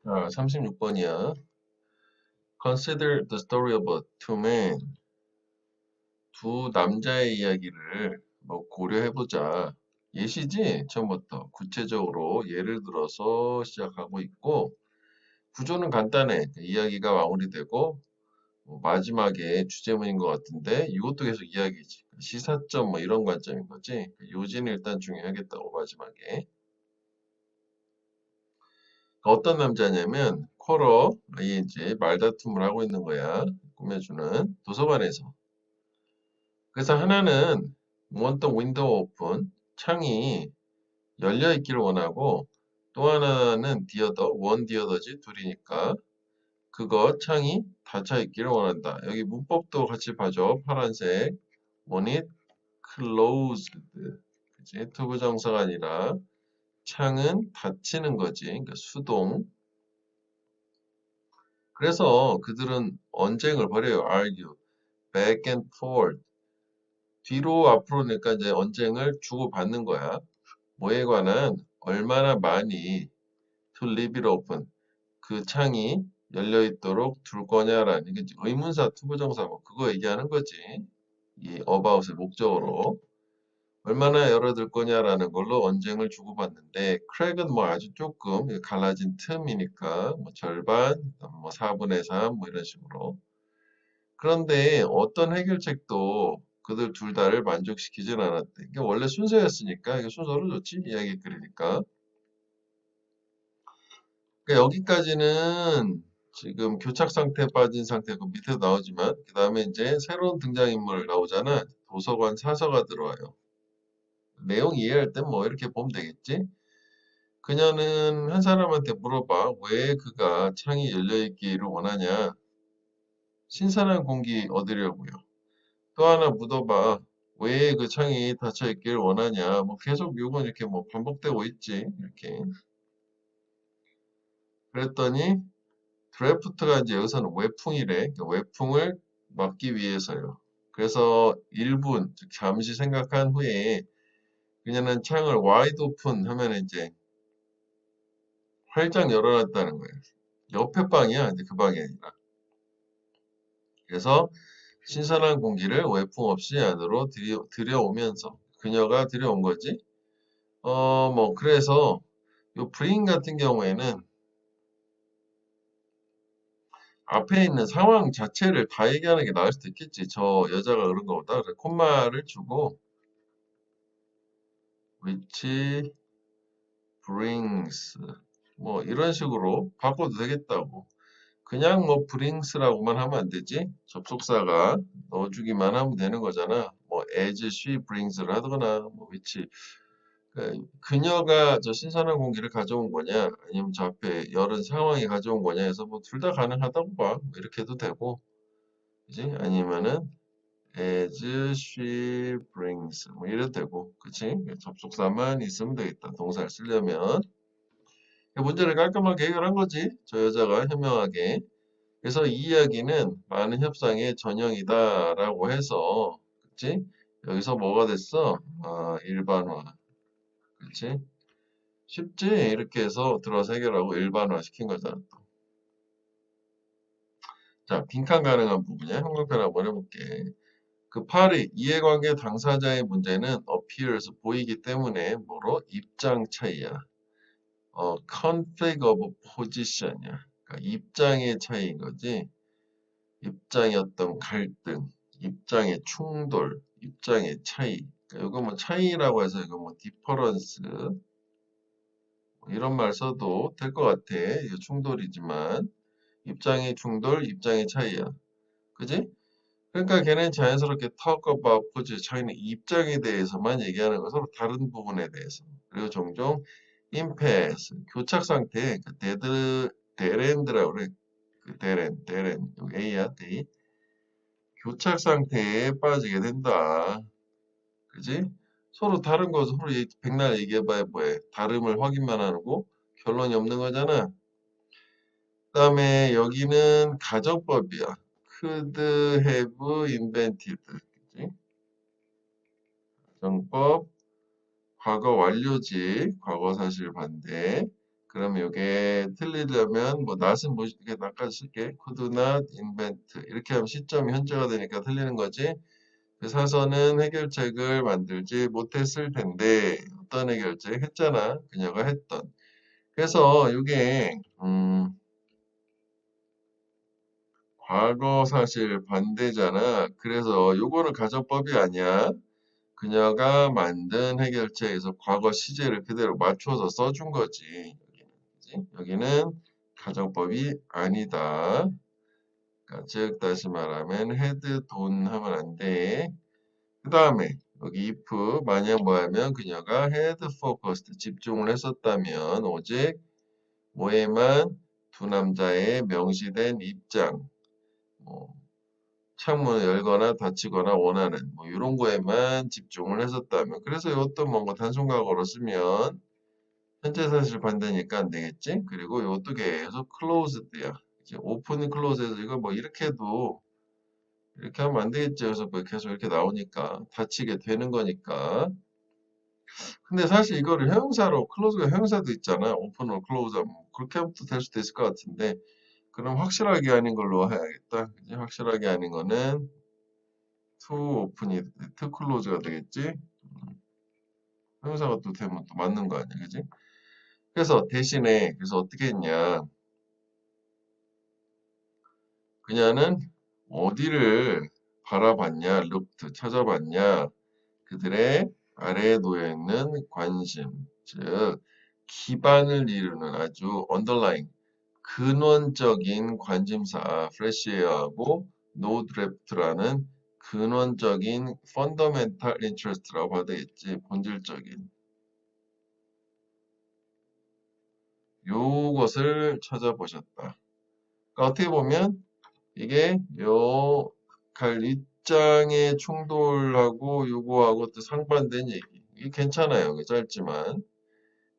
36번이야. Consider the story of two men. 두 남자의 이야기를 뭐 고려해보자. 예시지? 처음부터. 구체적으로 예를 들어서 시작하고 있고, 구조는 간단해. 이야기가 마무리되고, 뭐 마지막에 주제문인 것 같은데, 이것도 계속 이야기지. 시사점 뭐 이런 관점인 거지. 요지는 일단 중요하겠다고, 마지막에. 어떤 남자냐면 쿼러 이제 말다툼을 하고 있는 거야. 꾸며주는 도서관에서. 그래서 하나는 want the window open 창이 열려 있기를 원하고 또 하나는 the other one the other지 둘이니까 그거 창이 닫혀 있기를 원한다. 여기 문법도 같이 봐줘. 파란색 want it closed 그치? 투부정사가 아니라 창은 닫히는 거지. 그러니까 수동. 그래서 그들은 언쟁을 벌여요. argue, back and forth. 뒤로 앞으로니까 이제 언쟁을 주고받는 거야. 뭐에 관한 얼마나 많이 to leave it open. 그 창이 열려 있도록 둘 거냐라는 게 의문사, 투부정사 뭐 그거 얘기하는 거지. 이 about의 목적으로. 얼마나 열어둘 거냐라는 걸로 언쟁을 주고받는데 크랙은 뭐 아주 조금 갈라진 틈이니까 뭐 절반, 뭐 4분의 3 뭐 이런 식으로. 그런데 어떤 해결책도 그들 둘 다를 만족시키진 않았대. 이게 원래 순서였으니까 이게 순서를 줬지 이야기 그리니까. 그러니까 여기까지는 지금 교착 상태에 빠진 상태고 밑에 나오지만 그 다음에 이제 새로운 등장인물 나오잖아. 도서관 사서가 들어와요. 내용 이해할 땐 뭐 이렇게 보면 되겠지. 그녀는 한 사람한테 물어봐. 왜 그가 창이 열려있기를 원하냐. 신선한 공기 얻으려고요. 또 하나 묻어봐. 왜 그 창이 닫혀 있길 원하냐. 뭐 계속 요건 이렇게 뭐 반복되고 있지. 이렇게. 그랬더니 드래프트가 이제 여기서는 외풍이래. 그러니까 외풍을 막기 위해서요. 그래서 1분, 즉 잠시 생각한 후에 그녀는 창을 와이드 오픈 하면 이제 활짝 열어놨다는 거예요. 옆에 방이야. 근데 그 방이 아니라. 그래서 신선한 공기를 외풍 없이 안으로 들여오면서 그녀가 들여온 거지. 뭐 그래서 요 브링 같은 경우에는 앞에 있는 상황 자체를 다 얘기하는 게 나을 수도 있겠지. 저 여자가 그런 거보다. 그래서 콤마를 주고 which brings 뭐 이런 식으로 바꿔도 되겠다고. 그냥 뭐 brings라고만 하면 안 되지. 접속사가 넣어주기만 하면 되는 거잖아. 뭐 as she brings를 하거나 뭐 which 그녀가 저 신선한 공기를 가져온 거냐 아니면 저 앞에 열은 상황이 가져온 거냐 해서 뭐 둘 다 가능하다고 봐. 뭐 이렇게 해도 되고 그지? 아니면은 as she brings 뭐 이래도 되고 그치? 접속사만 있으면 되겠다. 동사를 쓰려면 문제를 깔끔하게 해결한 거지. 저 여자가 현명하게. 그래서 이 이야기는 많은 협상의 전형이다라고 해서 그치? 여기서 뭐가 됐어? 일반화. 그치? 쉽지? 이렇게 해서 들어서 해결하고 일반화 시킨 거잖아. 또. 자, 빈칸 가능한 부분이야. 형광펜 한번 해볼게. 그 8위 이해관계 당사자의 문제는 appears 보이기 때문에 뭐로? 입장 차이야. conflict of position이야. 그러니까 입장의 차이인 거지. 입장의 어떤 갈등, 입장의 충돌, 입장의 차이. 그러니까 이거 뭐 차이라고 해서 이거 뭐 difference 뭐 이런 말 써도 될 것 같아. 이거 충돌이지만 입장의 충돌, 입장의 차이야. 그지? 그러니까 걔는 자연스럽게 talk about position, 자기는 입장에 대해서만 얘기하는 거 서로 다른 부분에 대해서. 그리고 종종 impasse, 교착 상태, 그 데드엔드라고 그래. 그 데렌, 여기 A야, D. 교착 상태에 빠지게 된다. 그지? 서로 다른 거 서로 백날 얘기해봐야 뭐해. 다름을 확인만 하고 결론이 없는 거잖아. 그 다음에 여기는 가정법이야. could have invented. 그지? 가정법, 과거 완료지, 과거 사실 반대. 그럼 이게 틀리려면 뭐 not은 뭐 이렇게 나까지 쓸게. could not invent 이렇게 하면 시점이 현재가 되니까 틀리는 거지. 그 사서는 해결책을 만들지 못했을 텐데 어떤 해결책 했잖아. 그녀가 했던. 그래서 이게 과거 사실 반대잖아. 그래서 요거는 가정법이 아니야. 그녀가 만든 해결책에서 과거 시제를 그대로 맞춰서 써준 거지. 여기는, 그지? 여기는 가정법이 아니다. 그러니까 즉 다시 말하면 had 돈 하면 안 돼. 그 다음에 여기 if 만약 뭐하면 그녀가 had focused 집중을 했었다면 오직 뭐에만 두 남자의 명시된 입장 뭐 창문을 열거나 닫히거나 원하는 뭐 이런 거에만 집중을 했었다면 그래서 이것도 뭔가 단순과거로 쓰면 현재 사실 반대니까 안 되겠지? 그리고 이것도 계속 closed야. 이제 open close에서 이거 뭐 이렇게 해도 이렇게 하면 안 되겠지. 그래서 뭐 계속 이렇게 나오니까 닫히게 되는 거니까. 근데 사실 이거를 형용사로 close가 형용사도 있잖아. openor close 뭐 그렇게 하면 또 될 수도 있을 것 같은데 그럼 확실하게 아닌 걸로 해야겠다. 그지? 확실하게 아닌 거는 to open이 to close가 되겠지. 형용사가 또 되면 또 맞는 거 아니야, 그지? 그래서 대신에 그래서 어떻게 했냐? 그녀는 어디를 바라봤냐, looked 찾아봤냐? 그들의 아래에 놓여 있는 관심, 즉 기반을 이루는 아주 underlying 근원적인 관심사, 프레시에어하고 노드래프트라는 근원적인 fundamental interest라고 봐야 되겠지. 본질적인. 요것을 찾아보셨다. 그러니까 어떻게 보면 이게 요 입장의 충돌하고 요거하고 또 상반된 얘기. 이게 괜찮아요. 짧지만.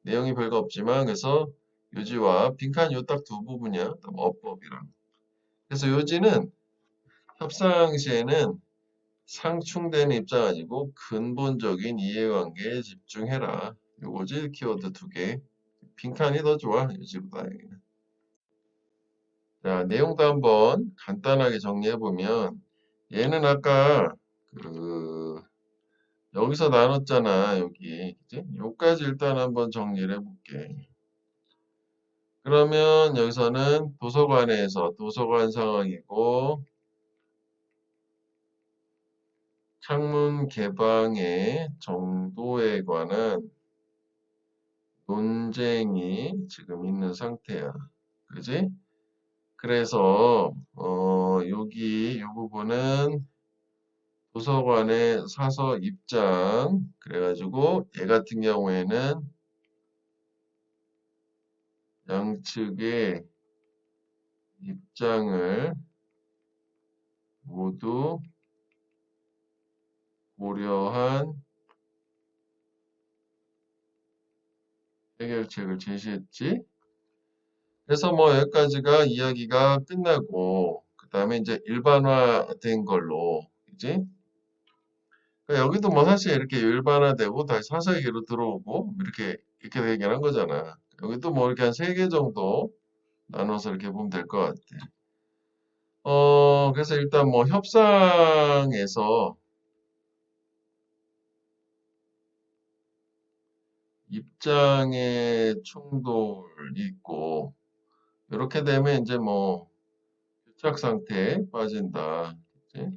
내용이 별거 없지만 그래서 요지와 빈칸 요 딱 두 부분이야. 어법이랑. 그래서 요지는 협상 시에는 상충되는 입장 아니고 근본적인 이해관계에 집중해라. 요거지 키워드 두 개. 빈칸이 더 좋아. 요지보다. 여기는. 자, 내용도 한번 간단하게 정리해보면 얘는 아까 그 여기서 나눴잖아. 여기. 그치? 요까지 일단 한번 정리를 해볼게. 그러면 여기서는 도서관에서 도서관 상황이고 창문 개방의 정도에 관한 논쟁이 지금 있는 상태야. 그지? 그래서 여기 이 부분은 도서관의 사서 입장 그래가지고 얘 같은 경우에는 양측의 입장을 모두 고려한 해결책을 제시했지. 그래서 뭐 여기까지가 이야기가 끝나고 그 다음에 이제 일반화된 걸로 그지? 그러니까 여기도 뭐 사실 이렇게 일반화되고 다시 사서 얘기로 들어오고 이렇게 되긴 한 거잖아. 여기도 뭐 이렇게 한 3개 정도 나눠서 이렇게 보면 될 것 같아. 그래서 일단 뭐 협상에서 입장의 충돌이 있고 이렇게 되면 이제 뭐 교착 상태에 빠진다. 그치?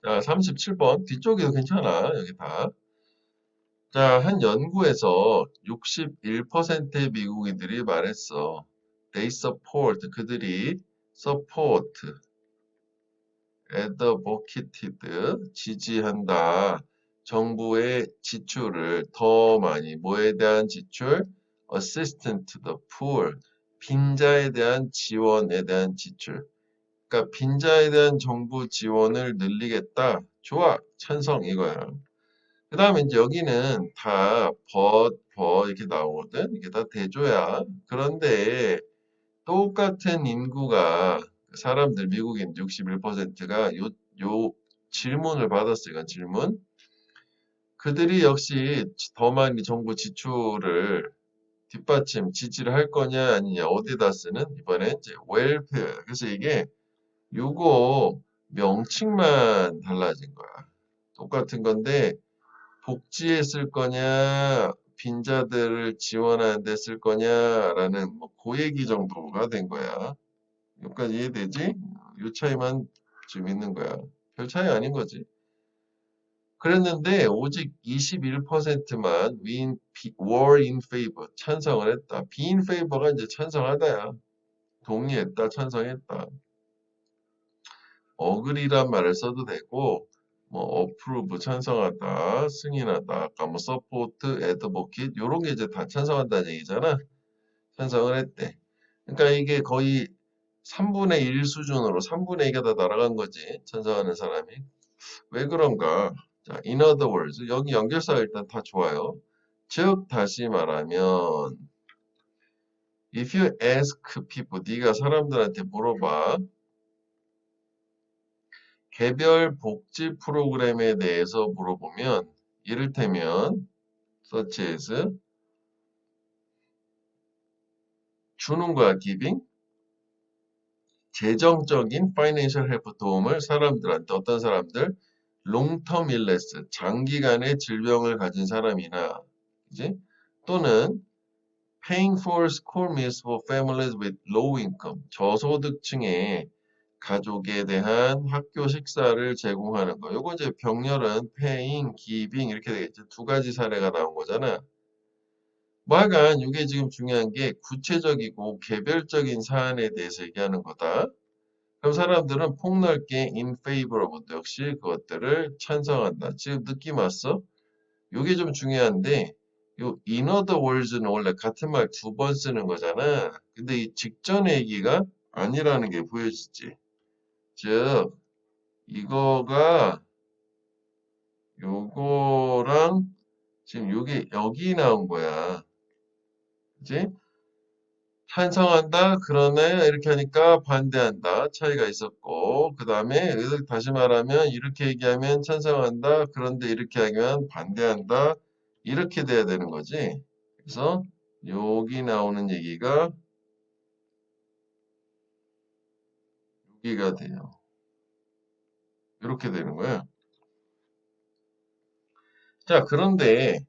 자, 37번 뒤쪽에도 괜찮아. 여기 다. 자, 한 연구에서 61%의 미국인들이 말했어. They support, 그들이 support, advocated, 지지한다. 정부의 지출을 더 많이, 뭐에 대한 지출? Assistance to the poor, 빈자에 대한 지원에 대한 지출. 그러니까 빈자에 대한 정부 지원을 늘리겠다. 좋아, 찬성 이거야. 그 다음에 이제 여기는 다 이렇게 나오거든. 이게 다 대조야. 그런데 똑같은 인구가 사람들 미국인 61%가 요 질문을 받았어요. 이건 질문. 그들이 역시 더 많이 정부 지출을 지지를 할 거냐 아니냐 어디다 쓰는 이번에 이제 웰페어. 그래서 이게 요거 명칭만 달라진 거야. 똑같은 건데 복지에 쓸 거냐 빈자들을 지원하는 데 쓸 거냐라는 뭐 그 얘기 정도가 된 거야. 여기까지 이해되지? 요 차이만 지금 있는 거야. 별 차이 아닌 거지. 그랬는데 오직 21%만 were in favor 찬성을 했다. be in favor가 이제 찬성하다야. 동의했다, 찬성했다. agree란 말을 써도 되고 뭐 approve 찬성하다, 승인하다, 아까 뭐 support, advocate 요런 게 이제 다 찬성한다는 얘기잖아. 찬성을 했대. 그러니까 이게 거의 3분의 1 수준으로 3분의 2가 다 날아간 거지. 찬성하는 사람이. 왜 그런가? 자, in other words, 여기 연결사가 일단 다 좋아요. 즉, 다시 말하면, if you ask people, 네가 사람들한테 물어봐. 개별 복지 프로그램에 대해서 물어보면, 이를테면, such as, 주는 거야, giving. 재정적인 financial help 도움을 사람들한테, 어떤 사람들, long-term illness, 장기간의 질병을 가진 사람이나, 이제 또는 paying for school meals for families with low income, 저소득층의 가족에 대한 학교 식사를 제공하는 거. 요거 이제 병렬은 paying, giving 이렇게 되겠죠. 두 가지 사례가 나온 거잖아. 뭐 하여간 이게 지금 중요한 게 구체적이고 개별적인 사안에 대해서 얘기하는 거다. 그럼 사람들은 폭넓게 in favor of 역시 그것들을 찬성한다. 지금 느낌 왔어? 요게 좀 중요한데 요 in other words는 원래 같은 말 두 번 쓰는 거잖아. 근데 이 직전의 얘기가 아니라는 게 보여지지. 즉 이거가 요거랑 지금 요게 여기 나온 거야. 그지? 찬성한다 그러네 이렇게 하니까 반대한다 차이가 있었고 그 다음에 다시 말하면 이렇게 얘기하면 찬성한다 그런데 이렇게 하면 반대한다 이렇게 돼야 되는 거지. 그래서 여기 나오는 얘기가 여기가 돼요. 이렇게 되는 거야. 자 그런데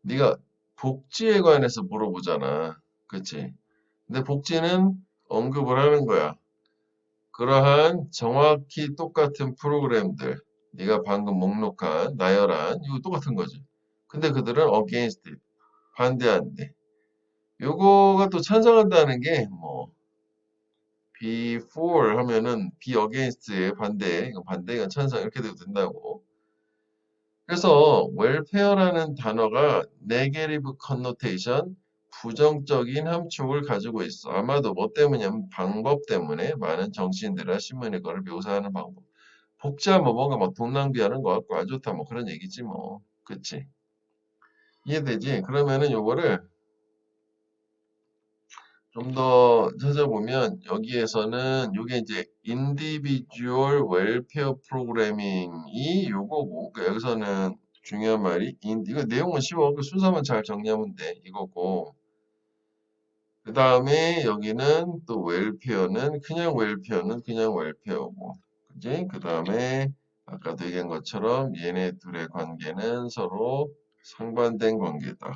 네가 복지에 관해서 물어보잖아. 그치? 근데 복지는 언급을 하는 거야. 그러한 정확히 똑같은 프로그램들, 네가 방금 목록한, 나열한, 이거 똑같은 거지. 근데 그들은 against it, 반대한대. 요거가 또 찬성한다는 게, 뭐, be for 하면은 be against의 반대, 이건 반대, 이건 찬성, 이렇게 돼도 된다고. 그래서 welfare라는 단어가 negative connotation, 부정적인 함축을 가지고 있어. 아마도 뭐 때문이냐면 방법 때문에 많은 정치인들이나 신문에 그걸 묘사하는 방법. 복지하면 뭔가 막 돈 낭비하는 것 같고 안 좋다 뭐 그런 얘기지 뭐. 그치? 이해되지? 그러면은 요거를 좀 더 찾아보면 여기에서는 요게 이제 individual welfare programming이 요거고 그러니까 여기서는 중요한 말이 이거 내용은 쉬워. 그 순서만 잘 정리하면 돼. 이거고 그 다음에 여기는 또 웰페어는 그냥 웰페어고 그지? 그 다음에 아까도 얘기한 것처럼 얘네 둘의 관계는 서로 상반된 관계다.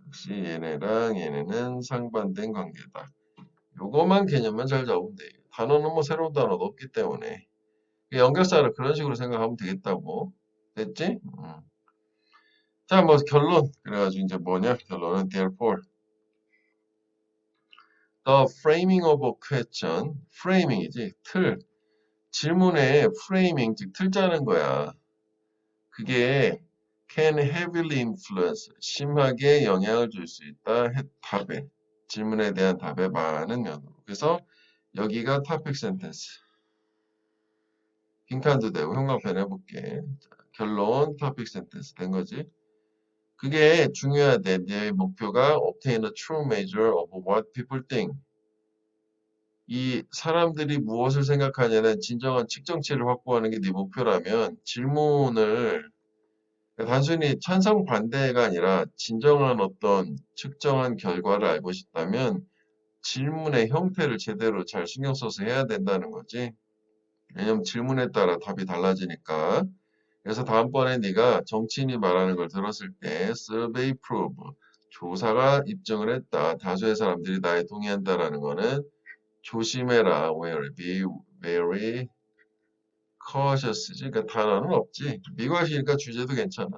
역시 얘네랑 얘네는 상반된 관계다. 요거만 개념만 잘 잡으면 돼. 단어는 뭐 새로운 단어도 없기 때문에 연결사를 그런 식으로 생각하면 되겠다고. 됐지? 자, 뭐 결론. 그래가지고 이제 뭐냐? 결론은 therefore the framing of a question, framing이지 틀. 질문의 framing 즉 틀 짜는 거야. 그게 can heavily influence 심하게 영향을 줄 수 있다. 답에 질문에 대한 답에 많은 면으로. 그래서 여기가 topic sentence. 빈칸도 되고 형광펜 해볼게. 자, 결론 topic sentence 된 거지. 그게 중요하대. 내 목표가 obtain a true measure of what people think. 이 사람들이 무엇을 생각하냐는 진정한 측정치를 확보하는 게 네 목표라면 질문을 단순히 찬성 반대가 아니라 진정한 어떤 측정한 결과를 알고 싶다면 질문의 형태를 제대로 잘 신경 써서 해야 된다는 거지. 왜냐면 질문에 따라 답이 달라지니까. 그래서 다음번에 네가 정치인이 말하는 걸 들었을 때 survey prove, 조사가 입증을 했다. 다수의 사람들이 나에 동의한다라는 거는 조심해라. be very cautious지. 그러니까 단어는 없지. 미국이니까 주제도 괜찮아.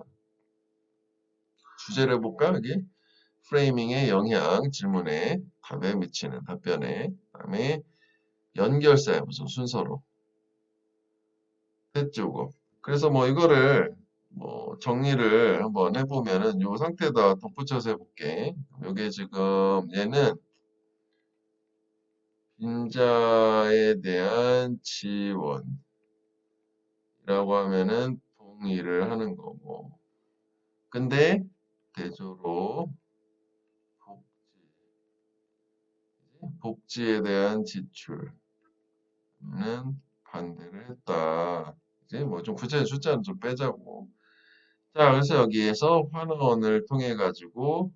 주제를 해볼까? 여기 프레이밍의 영향, 질문에 답에 미치는 답변에. 그다음에 연결사야 무슨 순서로. 했죠. 그래서 뭐 이거를 뭐 정리를 한번 해보면은 요 상태에다 덧붙여서 해볼게. 요게 지금 얘는 빈자에 대한 지원이라고 하면은 동의를 하는 거고. 근데 대조로 복지에 대한 지출은 반대를 했다. 이제 뭐 좀 구체적 숫자는 좀 빼자고. 자, 그래서 여기에서 환원을 통해 가지고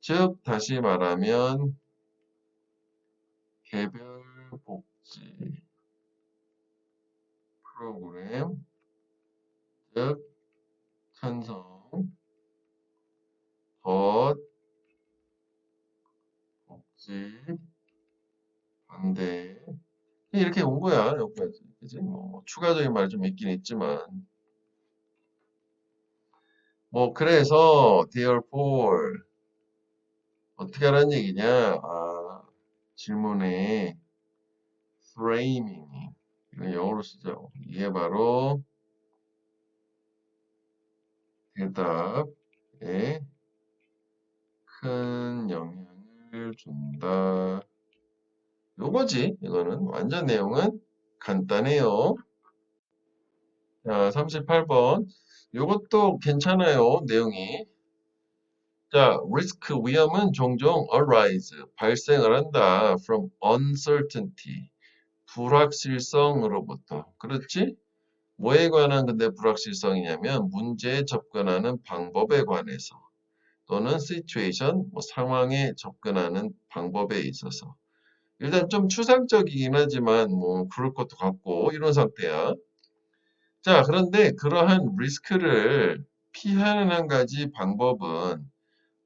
즉 다시 말하면 개별 복지 프로그램 즉 찬성 덧 복지 반대 이렇게 온 거야 여기까지 그지 뭐 추가적인 말 좀 있긴 있지만 뭐 그래서 therefore 어떻게 하라는 얘기냐 질문의 framing 이거 영어로 쓰죠 이게 바로 대답에 큰 영향을 준다. 요거지. 이거는 완전 내용은 간단해요. 자, 38번. 요것도 괜찮아요. 내용이. 자, risk 위험은 종종 arise 발생을 한다. from uncertainty 불확실성으로부터. 그렇지? 뭐에 관한 근데 불확실성이냐면 문제에 접근하는 방법에 관해서 또는 situation 뭐 상황에 접근하는 방법에 있어서 일단 좀 추상적이긴 하지만 뭐 그럴 것도 같고 이런 상태야. 자, 그런데 그러한 리스크를 피하는 한 가지 방법은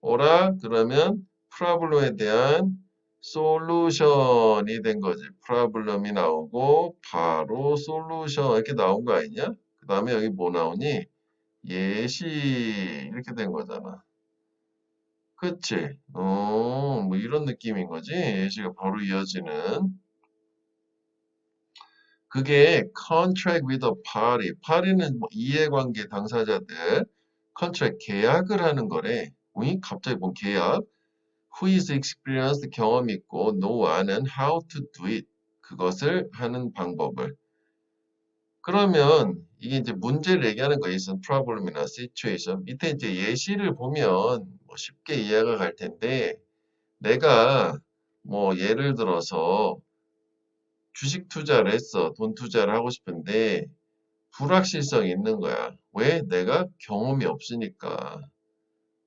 오라 그러면 프로블럼에 대한 솔루션이 된 거지. 프로블럼이 나오고 바로 솔루션 이렇게 나온 거 아니냐? 그 다음에 여기 뭐 나오니? 예시 이렇게 된 거잖아. 그치? 뭐 이런 느낌인 거지. 예시가 바로 이어지는. 그게 contract with a party. party는 뭐 이해관계 당사자들. contract 계약을 하는 거래. 응? 갑자기 뭔 계약? who is experienced 경험이 있고 know 아는 how to do it. 그것을 하는 방법을. 그러면 이게 이제 문제를 얘기하는 거에 있어 problem이나 situation. 밑에 이제 예시를 보면 뭐 쉽게 이해가 갈 텐데 내가 뭐 예를 들어서 주식 투자를 했어. 돈 투자를 하고 싶은데 불확실성이 있는 거야. 왜? 내가 경험이 없으니까.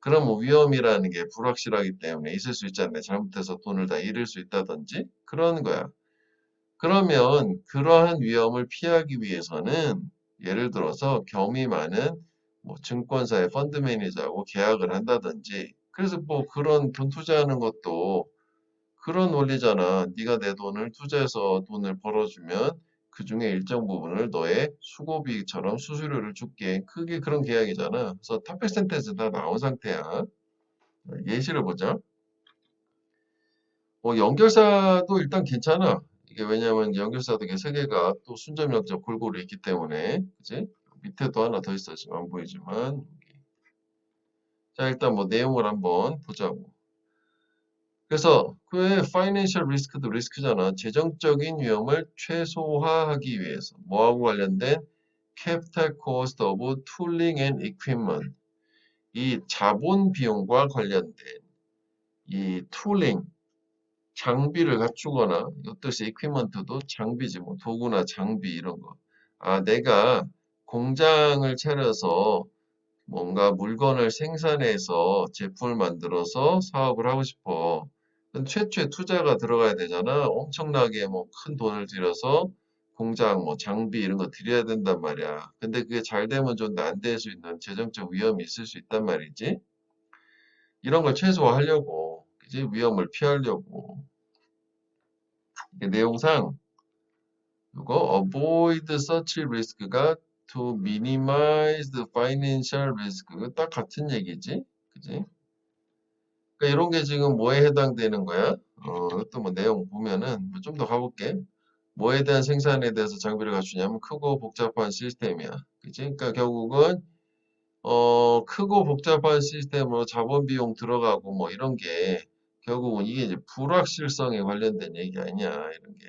그럼 뭐 위험이라는 게 불확실하기 때문에 있을 수 있잖아요. 잘못해서 돈을 다 잃을 수 있다든지 그런 거야. 그러면 그러한 위험을 피하기 위해서는 예를 들어서 경험이 많은 뭐 증권사의 펀드 매니저하고 계약을 한다든지 그래서 뭐 그런 돈 투자하는 것도 그런 원리잖아. 네가 내 돈을 투자해서 돈을 벌어주면 그 중에 일정 부분을 너의 수고비처럼 수수료를 줄게. 그게 그런 계약이잖아. 그래서 탑백 센텐스 다 나온 상태야. 예시를 보자. 연결사도 일단 괜찮아. 이게 왜냐면 연결사도 이게 세 개가 또 순점역적 골고루 있기 때문에 그지? 밑에도 하나 더 있어 지금 안 보이지만 자 일단 뭐 내용을 한번 보자고. 그래서 그의 파이낸셜 리스크도 리스크잖아. 재정적인 위험을 최소화하기 위해서 뭐하고 관련된 capital cost of tooling and equipment 이 자본 비용과 관련된 이 툴링 장비를 갖추거나 이것도 equipment도 장비지 뭐 도구나 장비 이런 거. 내가 공장을 차려서 뭔가 물건을 생산해서 제품을 만들어서 사업을 하고 싶어. 그럼 최초에 투자가 들어가야 되잖아. 엄청나게 뭐 큰 돈을 들여서 공장, 뭐 장비 이런 거 들여야 된단 말이야. 근데 그게 잘 되면 좋은데 안 될 수 있는 재정적 위험이 있을 수 있단 말이지. 이런 걸 최소화하려고, 그지? 위험을 피하려고. 이게 내용상 이거 avoid such risk가 to minimize the financial risk 딱 같은 얘기지, 그지? 그러니까 이런 게 지금 뭐에 해당되는 거야? 이것도 뭐 내용 보면은 좀 더 가볼게. 뭐에 대한 생산에 대해서 장비를 갖추냐면 크고 복잡한 시스템이야, 그지? 그러니까 결국은 크고 복잡한 시스템으로 자본 비용 들어가고 뭐 이런 게 결국은 이게 이제 불확실성에 관련된 얘기 아니야, 이런 게.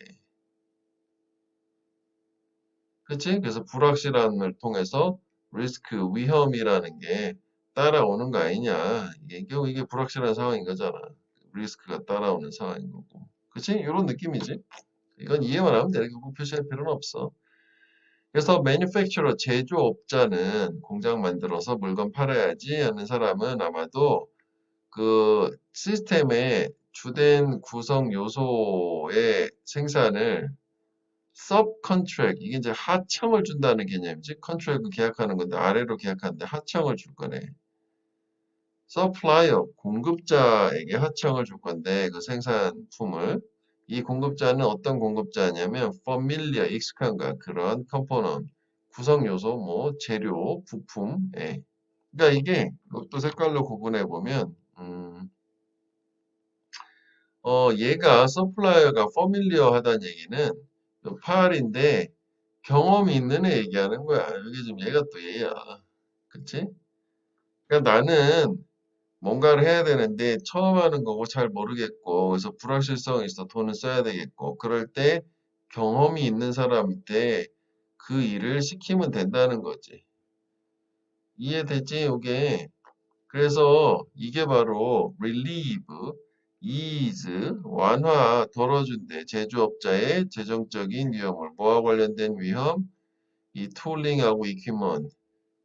그치? 그래서 불확실함을 통해서 리스크, 위험이라는 게 따라오는 거 아니냐. 이게 결국 이게 불확실한 상황인 거잖아. 리스크가 따라오는 상황인 거고. 그치? 이런 느낌이지. 이건 이해만 하면 돼. 결국 표시할 필요는 없어. 그래서 manufacturer, 제조업자는 공장 만들어서 물건 팔아야지 하는 사람은 아마도 그 시스템의 주된 구성 요소의 생산을 subcontract, 이게 이제 하청을 준다는 개념이지. 컨트랙은 계약하는 건데 아래로 계약하는데 하청을 줄 거네. supplier, 공급자에게 하청을 줄 건데 그 생산품을 이 공급자는 어떤 공급자냐면 familiar, 익숙한 거야. 그런 component, 구성 요소, 뭐 재료, 부품. 예. 그러니까 이게 또 색깔로 구분해 보면 얘가 서플라이어가 familiar 하다는 얘기는 팔인데 경험이 있는 애 얘기하는 거야. 여기 지금 얘가 또 얘야. 그치? 그러니까 나는 뭔가를 해야 되는데 처음 하는 거고 잘 모르겠고 그래서 불확실성이 있어 돈을 써야 되겠고 그럴 때 경험이 있는 사람한테 그 일을 시키면 된다는 거지. 이해되지? 이게 그래서 이게 바로 relieve, ease, 완화, 덜어준대. 제조업자의 재정적인 위험을 뭐와 관련된 위험? 이 툴링하고 이퀴먼트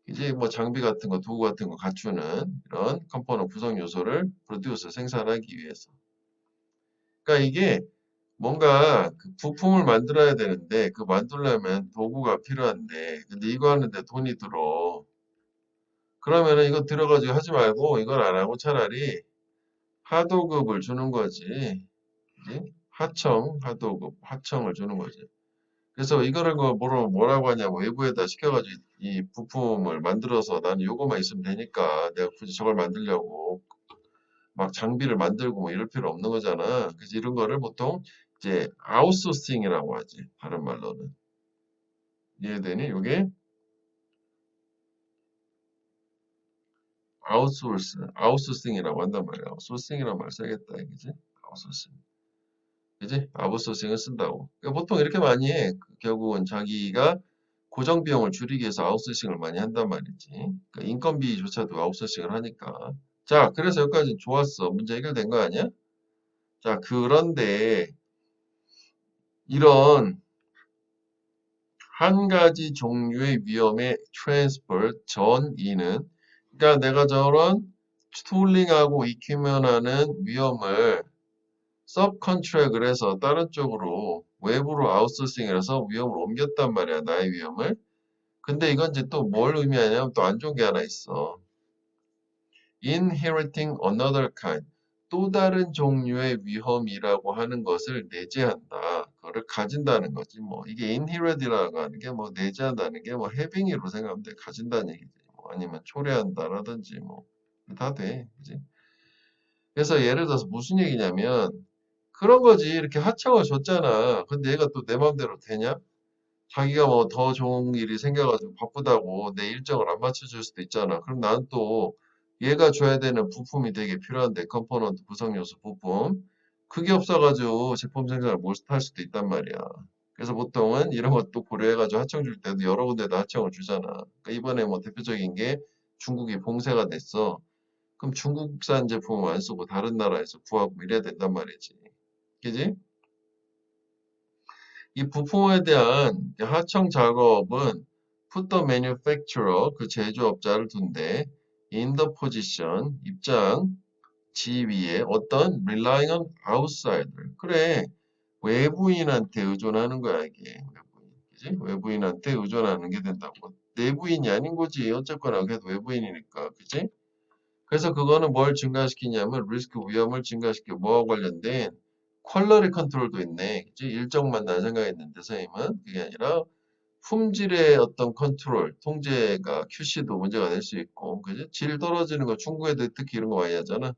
이제 뭐 장비 같은 거, 도구 같은 거 갖추는 이런 컴포넌트 구성 요소를 프로듀스 생산하기 위해서. 그러니까 이게 뭔가 그 부품을 만들어야 되는데 그 만들려면 도구가 필요한데 근데 이거 하는데 돈이 들어. 그러면은 이거 들어가지고 하지 말고 이걸 안 하고 차라리 하도급을 주는 거지. 그지? 하도급, 하청을 주는 거지. 그래서 이거를 뭐라고 하냐고 외부에다 시켜가지고 이 부품을 만들어서 나는 요거만 있으면 되니까 내가 굳이 저걸 만들려고 막 장비를 만들고 뭐 이럴 필요 없는 거잖아. 그래서 이런 거를 보통 이제 아웃소싱이라고 하지. 다른 말로는. 이해되니? 요게 아웃소싱이라고 한단 말이야. 아웃소싱이라는 말 써야겠다. 이거지? 아웃소싱. 그지? 아웃소싱을 쓴다고. 그러니까 보통 이렇게 많이 해. 결국은 자기가 고정 비용을 줄이기 위해서 아웃소싱을 많이 한단 말이지. 그러니까 인건비조차도 아웃소싱을 하니까. 자, 그래서 여기까지 좋았어. 문제 해결된 거 아니야? 자, 그런데 이런 한 가지 종류의 위험의 트랜스퍼 전이는 그러니까 내가 저런 스톨링하고 익히면하는 위험을 서브컨트랙을 해서 다른 쪽으로 외부로 아웃소싱을 해서 위험을 옮겼단 말이야. 나의 위험을. 근데 이건 이제 또 뭘 의미하냐면 또 안 좋은 게 하나 있어. Inheriting another kind. 또 다른 종류의 위험이라고 하는 것을 내재한다. 그거를 가진다는 거지. 뭐 이게 inherit이라고 하는 게 뭐 내재한다는 게 뭐 having으로 생각하면 돼. 가진다는 얘기지. 뭐 아니면 초래한다라든지 뭐 다 돼. 그지? 그래서 예를 들어서 무슨 얘기냐면 그런 거지. 이렇게 하청을 줬잖아. 근데 얘가 또 내 맘대로 되냐? 자기가 뭐 더 좋은 일이 생겨가지고 바쁘다고 내 일정을 안 맞춰줄 수도 있잖아. 그럼 난 또 얘가 줘야 되는 부품이 되게 필요한데 컴포넌트 구성 요소 부품 그게 없어가지고 제품 생산을 못할 수도 있단 말이야. 그래서 보통은 이런 것도 고려해가지고 하청 줄 때도 여러 군데다 하청을 주잖아. 그러니까 이번에 뭐 대표적인 게 중국이 봉쇄가 됐어. 그럼 중국산 제품을 안 쓰고 다른 나라에서 구하고 이래야 된단 말이지. 그지? 이 부품에 대한 하청 작업은 put the manufacturer, 그 제조업자를 둔대. in the position, 입장, 지위에 어떤 relying on outsider. 그래. 외부인한테 의존하는 거야, 이게. 외부인. 그지? 외부인한테 의존하는 게 된다고. 내부인이 아닌 거지. 어쨌거나 그래도 외부인이니까. 그지? 그래서 그거는 뭘 증가시키냐면 리스크 위험을 증가시켜 뭐와 관련된 퀄러리 컨트롤도 있네. 그치? 일정만 난 생각했는데 선생님은 그게 아니라 품질의 어떤 컨트롤, 통제가 QC도 문제가 될 수 있고, 그지? 질 떨어지는 거 중국에도 특히 이런 거 많이 하잖아.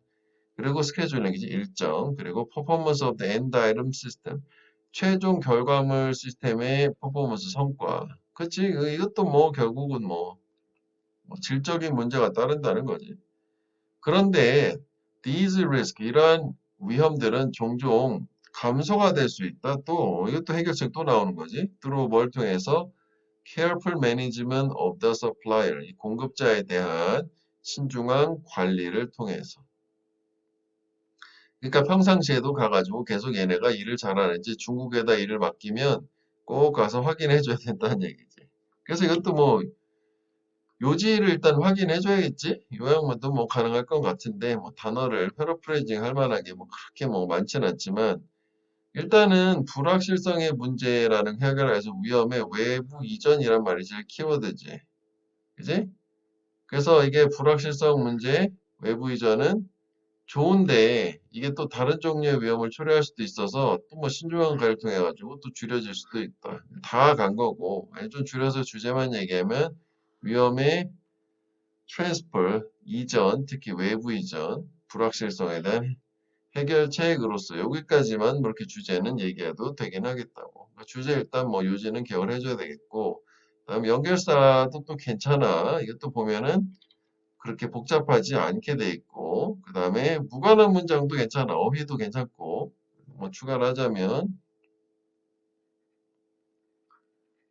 그리고 스케줄링, 이지 일정, 그리고 퍼포먼스 오브 엔드 아이템 시스템, 최종 결과물 시스템의 퍼포먼스 성과. 그치? 이것도 뭐 결국은 뭐 질적인 문제가 따른다는 거지. 그런데 these risk, 이러한 위험들은 종종 감소가 될 수 있다. 또 이것도 해결책 또 나오는 거지. through 뭘 통해서 careful management of the supplier, 이 공급자에 대한 신중한 관리를 통해서. 그러니까 평상시에도 가가지고 계속 얘네가 일을 잘하는지 중국에다 일을 맡기면 꼭 가서 확인해 줘야 된다는 얘기지. 그래서 이것도 뭐 요지를 일단 확인해 줘야겠지? 요양만도 뭐 가능할 것 같은데 뭐 단어를 패러프레이징 할 만하게 뭐 그렇게 뭐 많지는 않지만 일단은 불확실성의 문제라는 해결해서 위험의 외부 이전이란 말이 제일 키워드지. 그지? 그래서 이게 불확실성 문제, 외부 이전은 좋은데 이게 또 다른 종류의 위험을 초래할 수도 있어서 또 뭐 신중한 관리를 통해 가지고 또 줄여질 수도 있다. 다 간 거고 아니 좀 줄여서 주제만 얘기하면 위험의 트랜스퍼, 이전, 특히 외부 이전, 불확실성에 대한 해결책으로서 여기까지만 뭐 이렇게 주제는 얘기해도 되긴 하겠다고. 그러니까 주제 일단 뭐 요지는 개월해줘야 되겠고, 그다음 연결사도 또 괜찮아. 이것도 보면은 그렇게 복잡하지 않게 돼 있고, 그 다음에 무관한 문장도 괜찮아. 어휘도 괜찮고, 뭐 추가를 하자면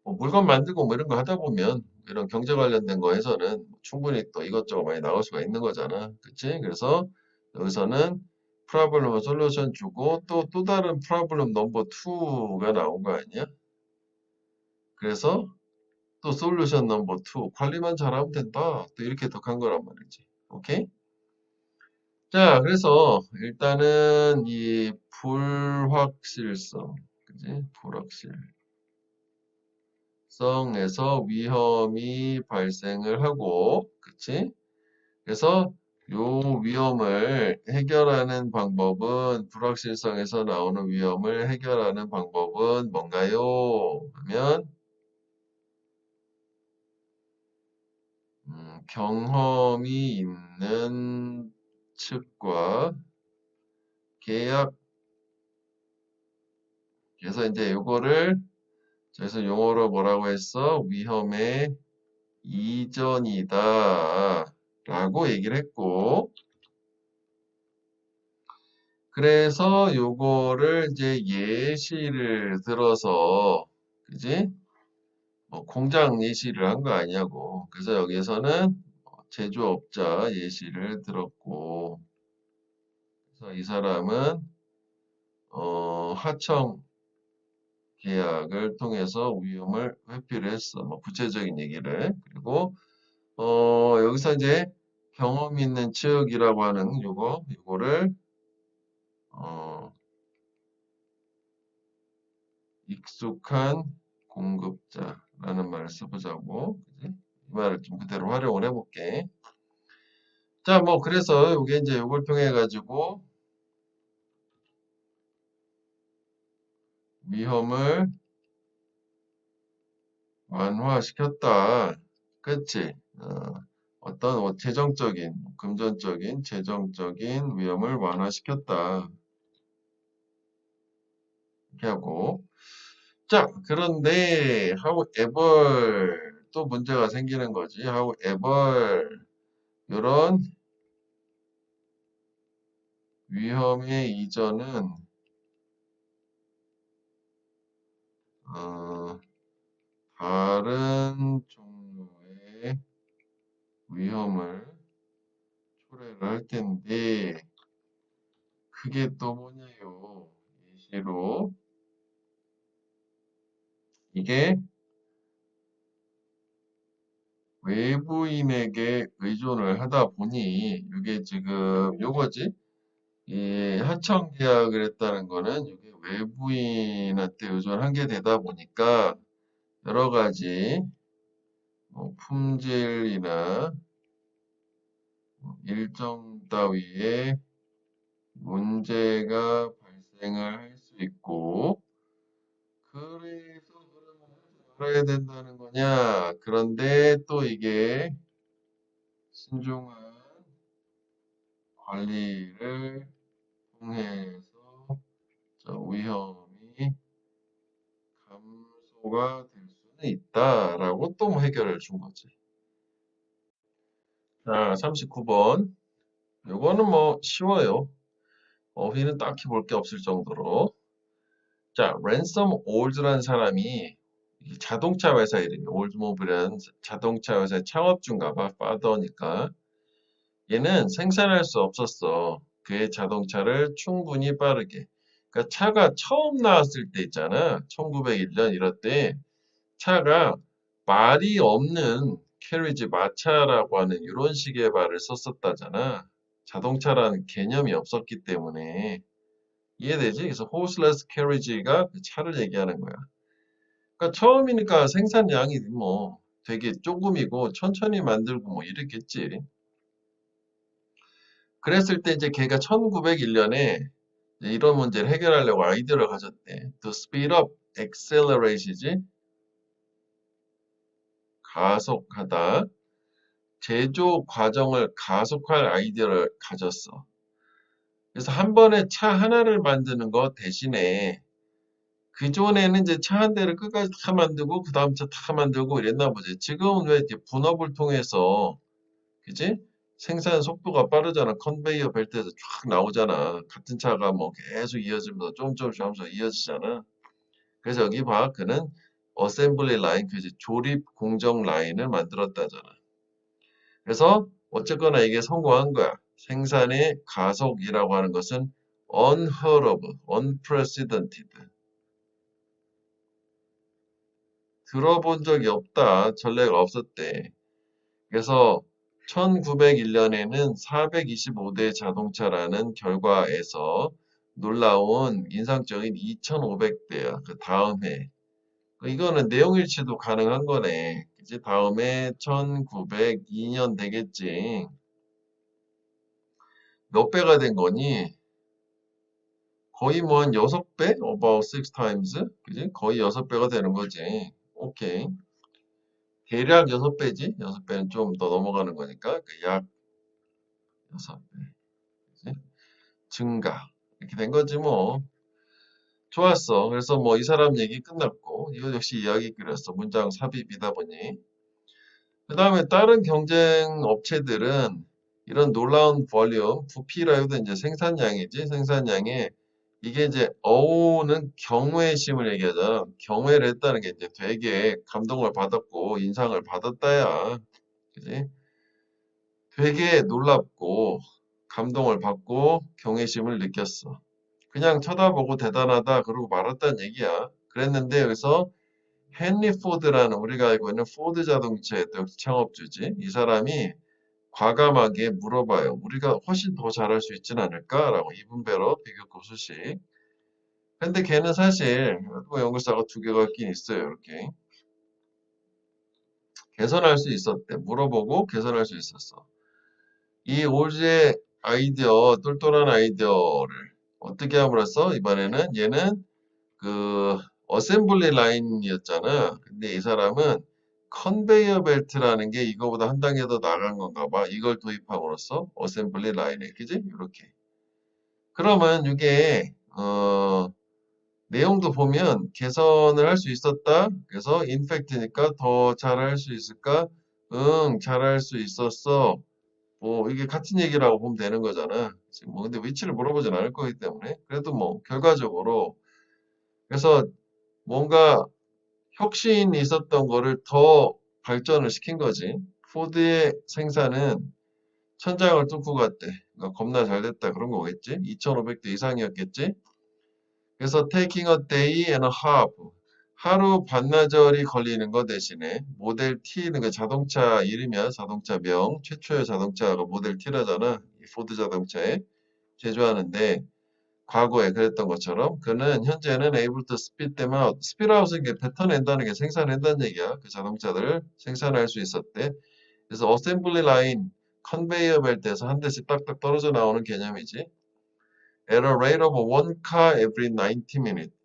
뭐 물건 만들고 뭐 이런 거 하다 보면 이런 경제 관련된 거에서는 충분히 또 이것저것 많이 나올 수가 있는 거잖아. 그치? 그래서 여기서는 프로블럼 솔루션 주고 또 다른 프로블럼 넘버 2가 나온 거 아니야? 그래서 또 솔루션 넘버 2 관리만 잘하면 된다. 또 이렇게 해석한 거란 말이지. 오케이? 자, 그래서 일단은 이 불확실성, 그지? 불확실성에서 위험이 발생을 하고, 그치? 그래서 요 위험을 해결하는 방법은 불확실성에서 나오는 위험을 해결하는 방법은 뭔가요? 하면 경험이 있는 측과 계약 그래서 이제 요거를 그래서 용어로 뭐라고 했어? 위험의 이전이다 라고 얘기를 했고 그래서 요거를 이제 예시를 들어서 그지? 뭐 공장 예시를 한 거 아니냐고. 그래서 여기에서는 제조업자 예시를 들었고 그래서 이 사람은 하청 계약을 통해서 위험을 회피를 했어. 뭐 구체적인 얘기를. 그리고 여기서 이제 경험 있는 측이라고 하는 요거를 어, 익숙한 공급자라는 말을 써보자고. 그지? 이 말을 좀 그대로 활용을 해볼게. 자, 뭐 그래서 요게 이제 요걸 통해 가지고 위험을 완화시켰다. 그치? 어떤 재정적인, 금전적인, 재정적인 위험을 완화시켰다. 이렇게 하고. 자, 그런데 however 또 문제가 생기는 거지. however 이런 위험의 이전은 어, 다른 종류의 위험을 초래를 할 텐데 그게 또 뭐냐요? 예시로 이게 외부인에게 의존을 하다 보니 이게 지금 요거지. 이 하청 계약을 했다는 거는 이게 외부인한테 의존한 게 되다 보니까 여러 가지 품질이나 일정 따위에 문제가 발생을 할 수 있고 그래서 그러면 알아야 된다는 거냐? 그런데 또 이게 신중한 관리를 통해서 위험이 감소가 될 수는 있다라고 또 해결을 준 거지. 자, 39번. 요거는 뭐 쉬워요. 어휘는 딱히 볼 게 없을 정도로. 자, 랜섬 올드라는 사람이 자동차 회사 이름이 올드모빌이라는 자동차 회사의 창업주인가 봐. 파더니까. 얘는 생산할 수 없었어. 그의 자동차를 충분히 빠르게. 그러니까 차가 처음 나왔을 때 있잖아. 1901년 이럴 때 차가 말이 없는 캐리지 마차라고 하는 이런 식의 말을 썼었다잖아. 자동차라는 개념이 없었기 때문에 이해되지? 그래서 horseless carriage가 그 차를 얘기하는 거야. 그러니까 처음이니까 생산량이 뭐 되게 조금이고 천천히 만들고 뭐 이랬겠지. 그랬을 때 이제 걔가 1901년에 이런 문제를 해결하려고 아이디어를 가졌대. To speed up, accelerate이지. 가속하다. 제조 과정을 가속할 아이디어를 가졌어. 그래서 한 번에 차 하나를 만드는 거 대신에 그전에는 이제 차 한 대를 끝까지 다 만들고 그 다음 차 다 만들고 이랬나 보지. 지금은 왜 이렇게 분업을 통해서 그지? 생산 속도가 빠르잖아. 컨베이어 벨트에서 쫙 나오잖아. 같은 차가 뭐 계속 이어지면서 조금씩 하면서 이어지잖아. 그래서 여기 봐. 그는 어셈블리 라인, 그지? 조립 공정 라인을 만들었다잖아. 그래서 어쨌거나 이게 성공한 거야. 생산의 가속이라고 하는 것은 unheard of, unprecedented. 들어본 적이 없다. 전례가 없었대. 그래서 1901년에는 425대 자동차라는 결과에서 놀라운 인상적인 2500대야. 그 다음 해. 이거는 내용일치도 가능한 거네. 이제 다음에 1902년 되겠지. 몇 배가 된 거니? 거의 뭐 한 6배? About 6 times? 그지? 거의 6배가 되는 거지. 오케이. 대략 6배지? 6배는 좀 더 넘어가는 거니까. 약 6배. 그지? 증가. 이렇게 된 거지 뭐. 좋았어. 그래서 뭐 이 사람 얘기 끝났고, 이거 역시 이야기 그렸어. 문장 삽입이다 보니. 그 다음에 다른 경쟁 업체들은 이런 놀라운 볼륨, 부피라고도 이제 생산량이지, 생산량에 이게 이제 어우는 경외심을 얘기하잖아. 경외를 했다는 게 이제 되게 감동을 받았고 인상을 받았다야. 그지? 되게 놀랍고 감동을 받고 경외심을 느꼈어. 그냥 쳐다보고 대단하다 그러고 말았다는 얘기야. 그랬는데 여기서 헨리 포드라는 우리가 알고 있는 포드 자동차의 또 창업주지. 이 사람이 과감하게 물어봐요. 우리가 훨씬 더 잘할 수 있지는 않을까라고 이분배로 비교급 수식. 근데 걔는 사실 뭐 연결사가 두 개가 있긴 있어요. 이렇게 개선할 수 있었대. 물어보고 개선할 수 있었어. 이 올즈의 아이디어, 똘똘한 아이디어를 어떻게 함으로써 이번에는 얘는 그 어셈블리 라인이었잖아. 근데 이 사람은 컨베이어 벨트라는 게 이거보다 한 단계 더 나간 건가 봐. 이걸 도입함으로써 어셈블리 라인에, 그지? 이렇게. 그러면 이게 내용도 보면 개선을 할 수 있었다. 그래서 인팩트니까 더 잘할 수 있을까? 응, 잘할 수 있었어. 뭐 이게 같은 얘기라고 보면 되는 거잖아. 지금 뭐 근데 위치를 물어보진 않을 거기 때문에 그래도 뭐 결과적으로 그래서 뭔가 혁신이 있었던 거를 더 발전을 시킨 거지. 포드의 생산은 천장을 뚫고 갔대. 그러니까 겁나 잘 됐다 그런 거겠지. 2,500대 이상이었겠지. 그래서 taking a day and a half. 하루 반나절이 걸리는 거 대신에 모델 T는 그 자동차 이름이야. 자동차명. 최초의 자동차가 모델 T라잖아. 이 포드 자동차에 제조하는데 과거에 그랬던 것처럼 그는 현재는 able to speed them out. speed out은 게 뱉어낸다는 게 생산한다는 얘기야. 그 자동차들을 생산할 수 있었대. 그래서 어셈블리 라인, 컨베이어 벨트에서 한 대씩 딱딱 떨어져 나오는 개념이지. At a rate of one car every 90 minutes.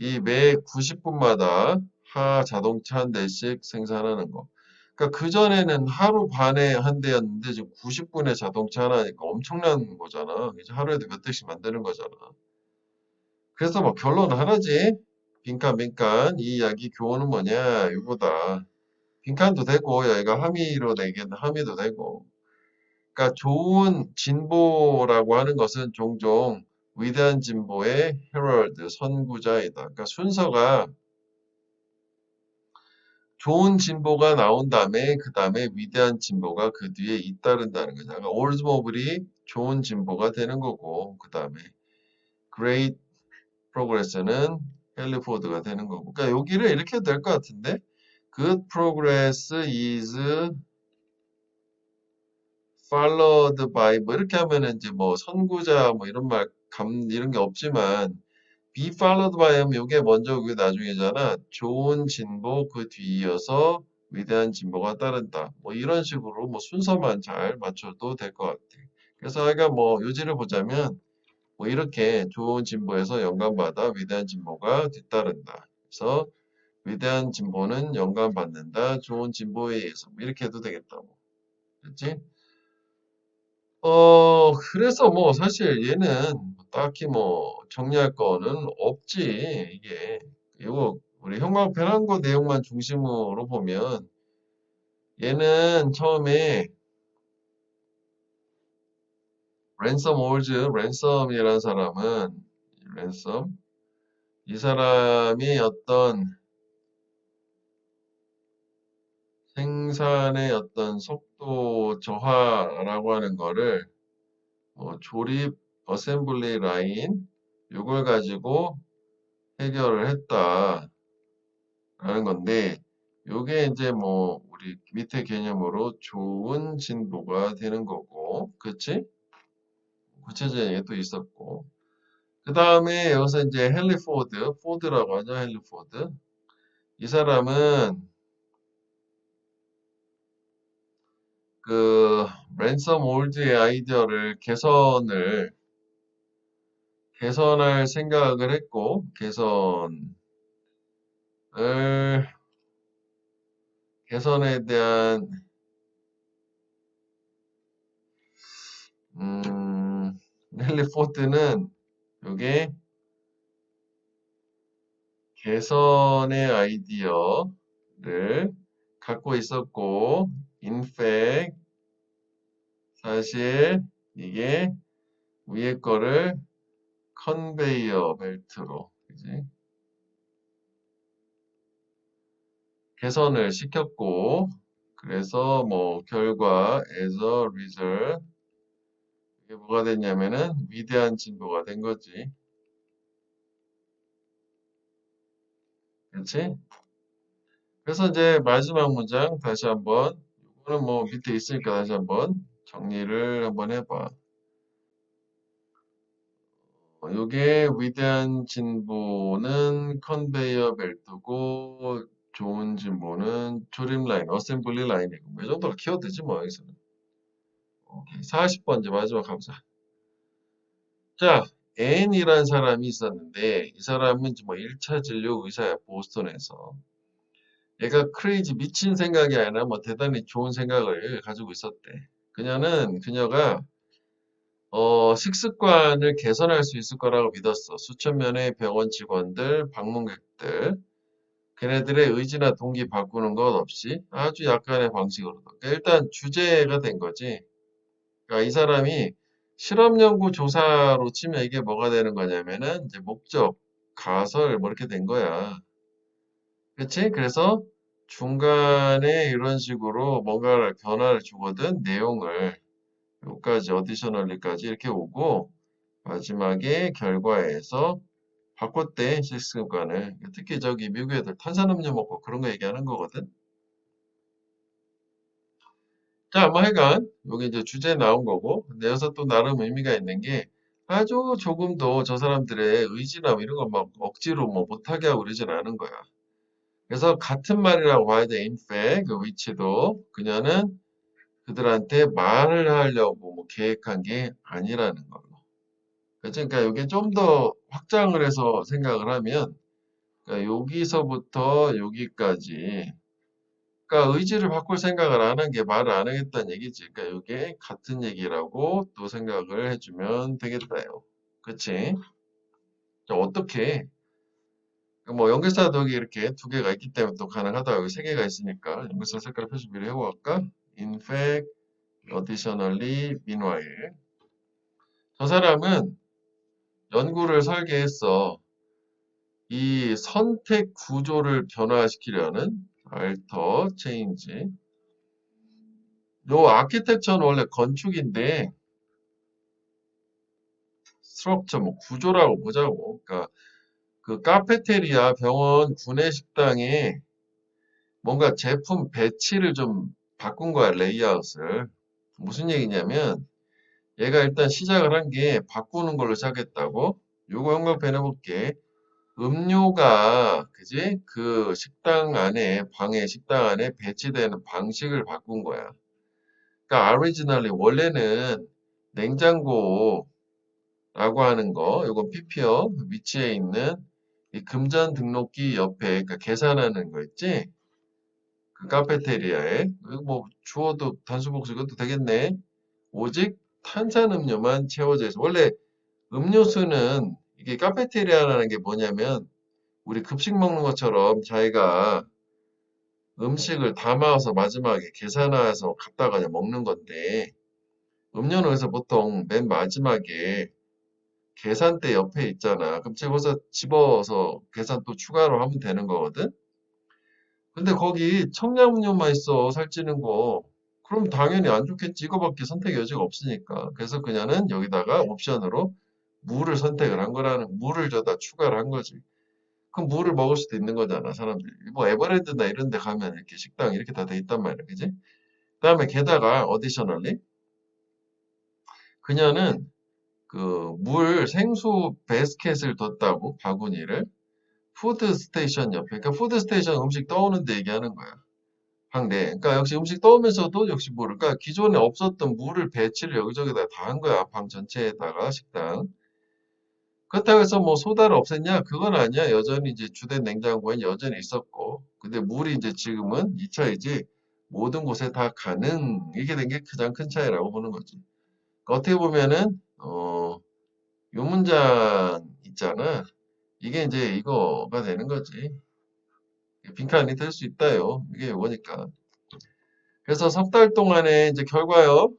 이 매 90분마다 하 자동차 한 대씩 생산하는 거. 그러니까 그전에는 하루 반에 한 대였는데 지금 90분에 자동차 하나니까 엄청난 거잖아. 이제 하루에도 몇 대씩 만드는 거잖아. 그래서 뭐 결론 하나지. 빈칸. 이 이야기 교훈은 뭐냐? 이거다. 빈칸도 되고 여기가 함의로 내기는 함의도 되고. 그러니까 좋은 진보라고 하는 것은 종종 위대한 진보의 헤럴드, 선구자이다. 그러니까 순서가 좋은 진보가 나온 다음에 그 다음에 위대한 진보가 그 뒤에 잇따른다는 거죠. 그러니까 올즈모빌이 좋은 진보가 되는 거고 그 다음에 Great Progress는 헨리 포드가 되는 거고. 그러니까 여기를 이렇게 해도 될 것 같은데 Good progress is followed by 뭐 이렇게 하면은 이제 뭐 선구자 뭐 이런 말 이런 게 없지만 be followed by 하면 이게 먼저 그게 나중이잖아. 좋은 진보 그 뒤이어서 위대한 진보가 따른다. 뭐 이런 식으로 뭐 순서만 잘 맞춰도 될 것 같아. 그래서 아이가 뭐 요지를 보자면 뭐 이렇게 좋은 진보에서 영감받아 위대한 진보가 뒤따른다. 그래서 위대한 진보는 영감받는다. 좋은 진보에 의해서 뭐 이렇게 해도 되겠다. 뭐. 그렇지? 그래서 뭐 사실 얘는 딱히 뭐 정리할 거는 없지. 이거 우리 형광펜한거 내용만 중심으로 보면 얘는 처음에 랜섬이라는 사람은 랜섬 이 사람이 어떤 생산의 어떤 속도 저하라고 하는 거를 조립 어셈블리 라인 이걸 가지고 해결을 했다라는 건데 요게 이제 뭐 우리 밑에 개념으로 좋은 진보가 되는 거고 그치? 구체적인 얘기 또 있었고 그 다음에 여기서 이제 헨리 포드라고 하죠. 헨리 포드 이 사람은 그 랜섬 올드의 아이디어를 개선할 생각을 했고 개선에 대한 헨리 포드는 이게 개선의 아이디어를 갖고 있었고 in fact 사실 이게 위에 거를 컨베이어 벨트로 그지? 개선을 시켰고 그래서 뭐 결과 as a result 이게 뭐가 됐냐면은 위대한 진보가 된 거지. 그렇지? 그래서 이제 마지막 문장 다시 한번 이거는 뭐 밑에 있으니까 다시 한번 정리를 한번 해봐. 요게 위대한 진보는 컨베이어 벨트고 좋은 진보는 조립 라인, 어셈블리 라인이고 이 정도로 키워드지 뭐 여기서는. 오케이. 40번째 마지막 가보자. 자, N이라는 사람이 있었는데 이 사람은 뭐 1차 진료 의사야 보스턴에서. 얘가 크레이지 미친 생각이 아니라 뭐 대단히 좋은 생각을 가지고 있었대. 그녀가 식습관을 개선할 수 있을 거라고 믿었어. 수천 명의 병원 직원들, 방문객들, 걔네들의 의지나 동기 바꾸는 것 없이 아주 약간의 방식으로. 그러니까 일단 주제가 된 거지. 그러니까 이 사람이 실험 연구 조사로 치면 이게 뭐가 되는 거냐면은 이제 목적, 가설 뭐 이렇게 된 거야. 그치? 그래서 중간에 이런 식으로 뭔가 변화를 주거든 내용을 여기까지 어디셔널리까지 이렇게 오고 마지막에 결과에서 바꿨대, 식습관을. 특히 저기 미국 애들 탄산음료 먹고 그런 거 얘기하는 거거든. 자, 뭐 하여간 여기 이제 주제 나온 거고, 근데 여기서 또 나름 의미가 있는 게 아주 조금도 저 사람들의 의지나 뭐 이런 거 막 억지로 뭐 못하게 하고 그러진 않은 거야. 그래서 같은 말이라고 봐야 돼. In fact, 그 위치도 그녀는 그들한테 말을 하려고 뭐 계획한 게 아니라는 걸로. 그렇죠? 그러니까 이게 좀 더 확장을 해서 생각을 하면, 그러니까 여기서부터 여기까지, 그러니까 의지를 바꿀 생각을 안 한 게 말을 안 하겠다는 얘기지. 그러니까 이게 같은 얘기라고 또 생각을 해주면 되겠다요. 그치? 자, 어떻게? 뭐 연결사 독이 이렇게 두 개가 있기 때문에 또 가능하다. 여기 세 개가 있으니까 연결사 색깔 표시 미리 해볼까? In fact, additionally, meanwhile. 저 사람은 연구를 설계했어. 이 선택 구조를 변화시키려는 alter, change. 요 아키텍처는 원래 건축인데 스트럭처 뭐 구조라고 보자고. 그러니까 그 카페테리아, 병원, 구내식당에 뭔가 제품 배치를 좀 바꾼 거야, 레이아웃을. 무슨 얘기냐면 얘가 일단 시작을 한 게 바꾸는 걸로 시작했다고. 요거 형광펜 해볼게. 음료가 그지? 그 식당 안에 방에 식당 안에 배치되는 방식을 바꾼 거야. 그러니까 originally 원래는 냉장고라고 하는 거, 이건 PP어 위치에 있는 이 금전 등록기 옆에 그러니까 계산하는 거 있지? 그 카페테리아에 이거 뭐 주어도 단수복수 이것도 되겠네. 오직 탄산음료만 채워져 있어. 원래 음료수는 이게 카페테리아라는 게 뭐냐면 우리 급식 먹는 것처럼 자기가 음식을 담아서 마지막에 계산해서 갖다가 그냥 먹는 건데 음료는 그래서 보통 맨 마지막에 계산대 옆에 있잖아. 그럼 거기서 집어서 계산 또 추가로 하면 되는 거거든. 근데 거기 청량음료만 있어 살찌는 거. 그럼 당연히 안 좋겠지. 이거밖에 선택 여지가 없으니까. 그래서 그녀는 여기다가 옵션으로 물을 선택을 한 거라는 물을 저다 추가를 한 거지. 그럼 물을 먹을 수도 있는 거잖아, 사람들이. 뭐 에버랜드나 이런 데 가면 이렇게 식당 이렇게 다 돼 있단 말이야. 그지? 그다음에 게다가 어디셔널리 그녀는 그 물 생수 베스켓을 뒀다고 바구니를 푸드 스테이션 옆에. 그러니까 푸드 스테이션 음식 떠오는데 얘기하는 거야. 방 내. 그러니까 역시 음식 떠오면서도 역시 물을. 그러니까 기존에 없었던 물을 배치를 여기저기다 다 한 거야. 방 전체에다가 식당. 그렇다고 해서 뭐 소다를 없앴냐? 그건 아니야. 여전히 이제 주된 냉장고엔 여전히 있었고. 근데 물이 이제 지금은 2차이지 모든 곳에 다 가능. 이게 된 게 가장 큰 차이라고 보는 거지. 그러니까 어떻게 보면은 요 문장 있잖아. 이게 이제 이거가 되는 거지. 빈칸이 될 수 있다요. 이게 요거니까. 그래서 석 달 동안에 이제 결과요.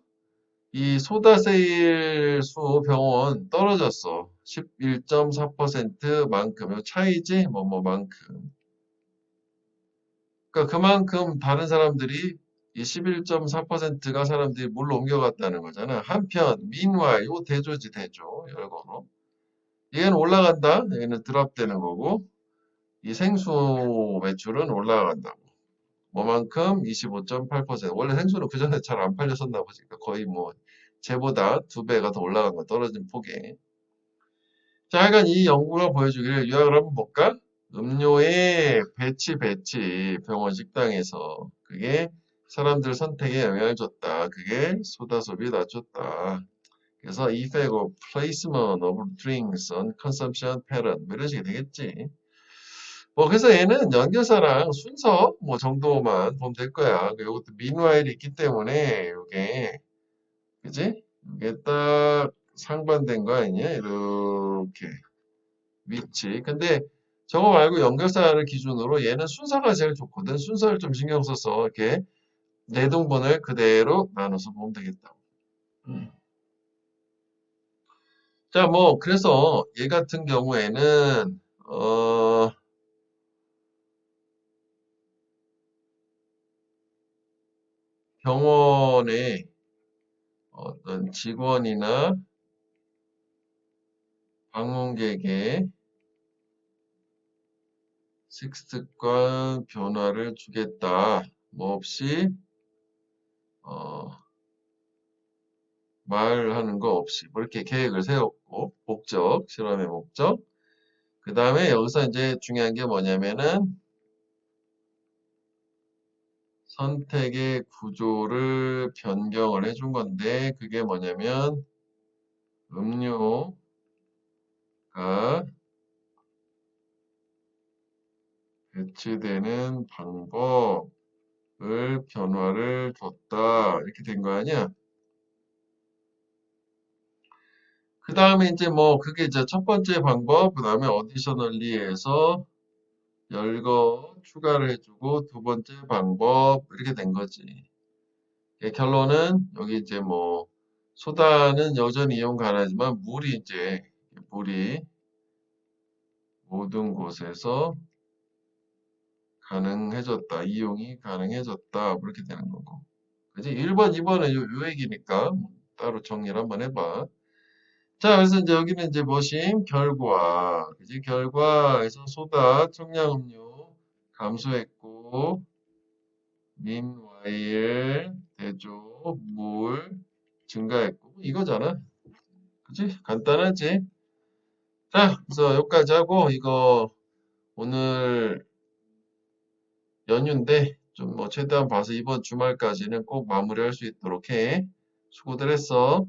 이 소다세일 수 병원 떨어졌어. 11.4%만큼. 요 차이지? 뭐만큼. 그러니까 그만큼 다른 사람들이 이 11.4%가 사람들이 물로 옮겨갔다는 거잖아. 한편 meanwhile 요 대조지 대조. 열거로. 얘는 올라간다. 얘는 드랍되는 거고. 이 생수 매출은 올라간다고. 뭐만큼 25.8%. 원래 생수는 그 전에 잘 안 팔렸었나 보지. 그러니까 거의 뭐 쟤보다 두 배가 더 올라간 거 떨어진 폭에. 자, 하여간 이 연구가 보여주기를 요약을 한번 볼까? 음료의 배치 병원 식당에서 그게 사람들 선택에 영향을 줬다. 그게 소다 소비 낮췄다. 그래서 effect of placement of drinks on consumption pattern 뭐 이런 식이 되겠지. 뭐 그래서 얘는 연결사랑 순서 뭐 정도만 보면 될 거야. 이것도 meanwhile이 있기 때문에 이게 그지? 이게 딱 상반된 거 아니냐? 이렇게 위치. 근데 저거 말고 연결사를 기준으로 얘는 순서가 제일 좋거든. 순서를 좀 신경 써서 이렇게 내동분을 그대로 나눠서 보면 되겠다. 자, 뭐 그래서 얘 같은 경우에는 병원의 어떤 직원이나 방문객의 식습관 변화를 주겠다. 뭐 없이 말하는 거 없이 뭐 이렇게 계획을 세웠고 목적, 실험의 목적. 그 다음에 여기서 이제 중요한 게 뭐냐면은 선택의 구조를 변경을 해준 건데 그게 뭐냐면 음료가 배치되는 방법을 변화를 줬다. 이렇게 된 거 아니야? 그 다음에 이제 뭐 그게 이제 첫 번째 방법, 그 다음에 어디셔널리에서 열거 추가를 해주고 두 번째 방법 이렇게 된 거지. 결론은 여기 이제 뭐 소다는 여전히 이용 가능하지만 물이 모든 곳에서 가능해졌다. 이용이 가능해졌다. 그렇게 되는 거고. 그지? 1번, 2번은 요 얘기니까 따로 정리를 한번 해봐. 자, 그래서 이제 여기는 이제 뭐심? 결과. 그지? 결과에서 소다, 청량음료 감소했고, 민와일, 대조, 물 증가했고. 이거잖아. 그지? 간단하지? 자, 그래서 여기까지 하고, 이거 오늘 연휴인데, 좀 뭐 최대한 봐서 이번 주말까지는 꼭 마무리할 수 있도록 해. 수고들 했어.